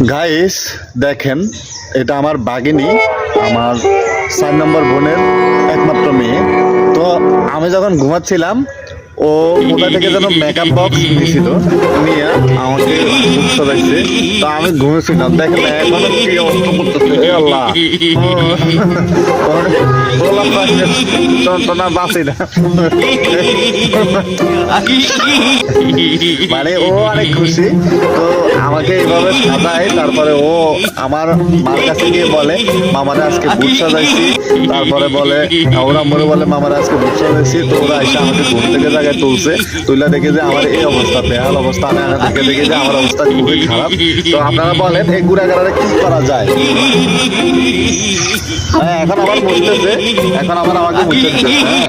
Guys দেখেন, এটা আমার বাগিনী, আমার 4 নম্বর বোনের একমাত্র মেয়ে। তো আমি যখন ঘুমাচ্ছিলাম, ও কোথা থেকে যেন মেকআপ বক্স নিয়েছিল, নিয়ে আমাকে বুক সরাইছে। তো আমি ঘুমেছিলাম, দেখেন এখনো কি অবস্থা করতেছে। এ আল্লাহ, বললাম না বাঁচি না। মানে ও অনেক খুশি। তো আমাকে এইভাবে সাজায়, তারপরে ও আমার মার কাছে গিয়ে বলে মামারা আজকে বুট সাজাইছি। তারপরে বলে ওরা মরে বলে মামারা আজকে বুট সাজাইছি। তো ওরা এসে আমাকে ঘুম থেকে জায়গায় তুলছে, তুইলা দেখে যে আমার এই অবস্থা, বেহাল অবস্থা। আমি দেখে দেখে যে আমার অবস্থা খুবই খারাপ। তো আপনারা বলেন এই গুড়াগাড়ারে কি করা যায়? হ্যাঁ, এখন আবার মুছতেছে, এখন আবার আমাকে মুছতে দিতেছে। হ্যাঁ